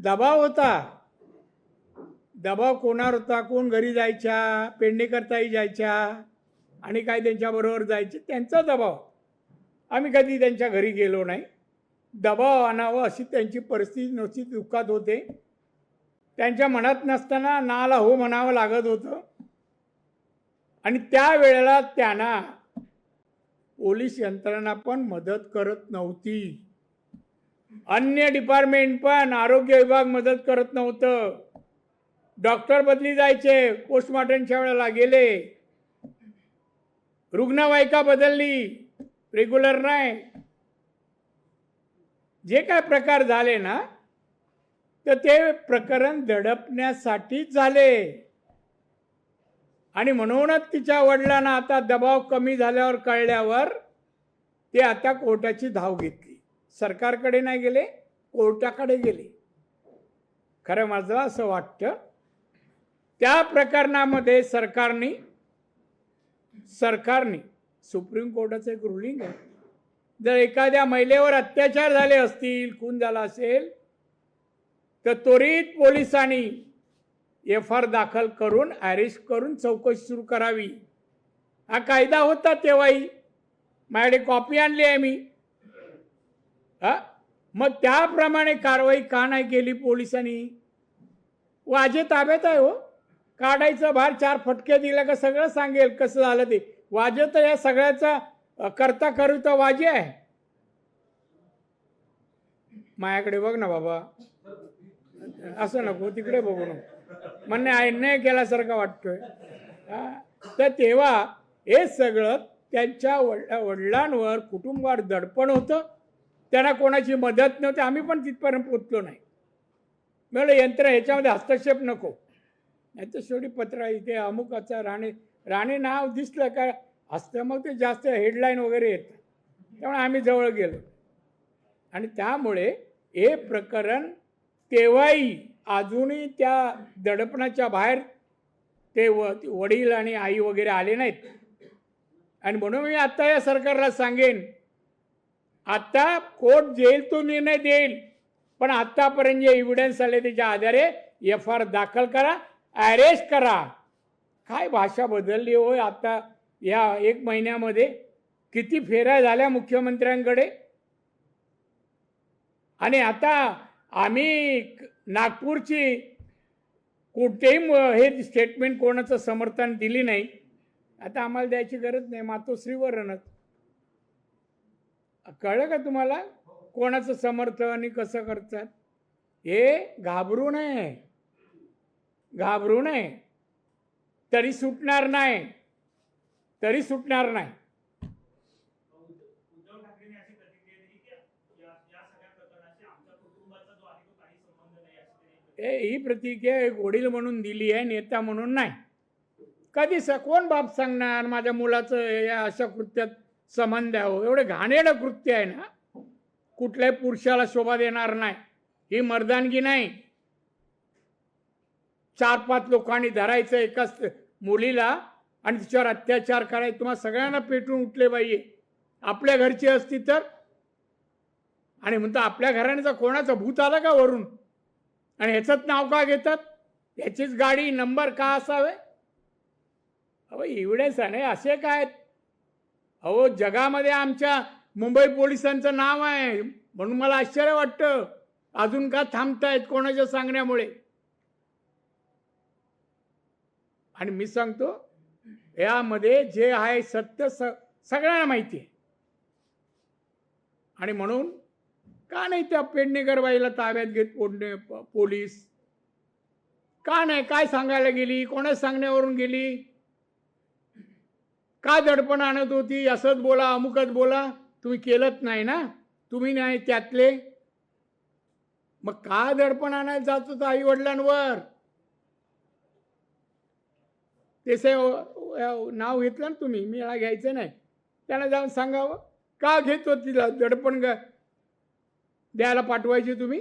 दबाव होता. दबाव कोणावर होता? कोण घरी जायच्या, पेडणेकरताई जायच्या आणि काय त्यांच्याबरोबर जायचे, त्यांचा दबाव. आम्ही कधी त्यांच्या घरी गेलो नाही. दबाव आणावं अशी त्यांची परिस्थिती नव्हती, दुःखात होते. त्यांच्या मनात नसताना नाला हो म्हणावं लागत होतं. आणि त्यावेळेला त्यांना पोलीस यंत्रणा पण मदत करत नव्हती. अन्य डिपार्टमेंट पण, आरोग्य विभाग मदत करत नव्हतं. डॉक्टर बदली जायचे, पोस्टमॉर्टमच्या वेळेला गेले. रुग्णवाहिका बदलली, रेग्युलर नाही. जे काय प्रकार झाले ना, तर ते प्रकरण दडपण्यासाठीच झाले. आणि म्हणूनच तिच्या वडिलांना आता दबाव कमी झाल्यावर कळल्यावर ते आता कोर्टाची धाव घेतली. सरकारकडे नाही गेले, कोर्टाकडे गेले. खरं माझं असं वाटतं, त्या प्रकरणामध्ये सरकारने सुप्रीम कोर्टाचं एक रुलिंग आहे, जर एखाद्या महिलेवर अत्याचार झाले असतील, खून झाला असेल, तर त्वरित पोलिसांनी FR दाखल करून अरेस्ट करून चौकशी सुरू करावी. हा कायदा होता तेव्हाही. माझ्याकडे कॉपी आणली आहे मी. मग त्याप्रमाणे कारवाई का नाही केली पोलिसांनी? वाजे ताब्यात आहे हो. काढायचं बाहेर, 4 फटके दिले का सगळं सांगेल कसं झालं ते. वाजे तर या सगळ्याचा करता करू तर वाजे आहे. माझ्याकडे बघ ना बाबा, असं नको तिकडे बघू नको, म्हणणे अन्याय केल्यासारखं वाटतोय. तर तेव्हा हे सगळं त्यांच्या वडिलांवर, कुटुंबावर दडपण होतं. त्यांना कोणाची मदत नव्हती. आम्ही पण तिथपर्यंत पोचलो नाही. म्हणलं यंत्र ह्याच्यामध्ये हस्तक्षेप नको. याचं शेवटी पत्र इथे अमुकाचा राणे नाव दिसलं का असतं, मग ते जास्त हेडलाईन वगैरे येतं. त्यामुळे आम्ही जवळ गेलो. आणि त्यामुळे हे प्रकरण तेव्हाही अजूनही त्या दडपणाच्या बाहेर ते वडील आणि आई वगैरे आले नाहीत. आणि म्हणून मी आता या सरकारला सांगेन, आता कोर्ट जेल तो निर्णय देईल, पण आतापर्यंत जे एव्हिडन्स आले त्याच्या आधारे FR दाखल करा, अरेस्ट करा. काय भाषा बदलली होय. आता या 1 महिन्यामध्ये किती फेऱ्या झाल्या मुख्यमंत्र्यांकडे. आणि आता आम्ही नागपूरची कुठेही हे स्टेटमेंट कोणाचं समर्थन दिली नाही. आता आम्हाला द्यायची गरज नाही, मातोश्रीवरच. कळलं का तुम्हाला कोणाचं समर्थन आणि कसं करतात? हे घाबरू नये, घाबरू नये. तरी सुटणार नाही, तरी सुटणार नाही. ही प्रतिक्रिया एक वडील म्हणून दिली आहे, नेता म्हणून नाही. कधी कोण बाप सांगणार माझ्या मुलाचं या अशा कृत्यात संबंध आहे? एवढे घाणेरडं कृत्य आहे ना, कुठल्याही पुरुषाला शोभा देणार नाही. ही मर्दानगी नाही. 4-5 लोकांनी धरायचं एकाच मुलीला आणि तिच्यावर अत्याचार करायचे. तुम्हाला सगळ्यांना पेटून उठले पाहिजे. आपल्या घरची असती तर. आणि म्हणतो आपल्या घराण्याचा कोणाचा भूत आला का वरून, आणि ह्याचंच नाव का घेतात? ह्याचीच गाडी नंबर का असावे? अहो एवढेच नाही असे काय? अहो जगामध्ये आमच्या मुंबई पोलिसांचं नाव आहे, म्हणून मला आश्चर्य वाटतं अजून का थांबतायत कोणाच्या सांगण्यामुळे. आणि मी सांगतो यामध्ये जे आहे सत्य सगळ्यांना माहिती आहे. आणि म्हणून का नाही त्या पेडणेकर बाईला ताब्यात घेत पोलीस? का नाही? काय सांगायला गेली? कोणा सांगण्यावरून गेली? का दडपण आणत होती? असंच बोला, अमुकच बोला. तुम्ही केलंच नाही ना, तुम्ही नाही त्यातले. मग का दडपण आणायला जात होतं आई वडिलांवर? त्याचे नाव घेतलं ना तुम्ही, मी याला घ्यायचं नाही. त्याला जाऊन सांगावं का घेत होती दडपण द्यायला पाठवायची तुम्ही.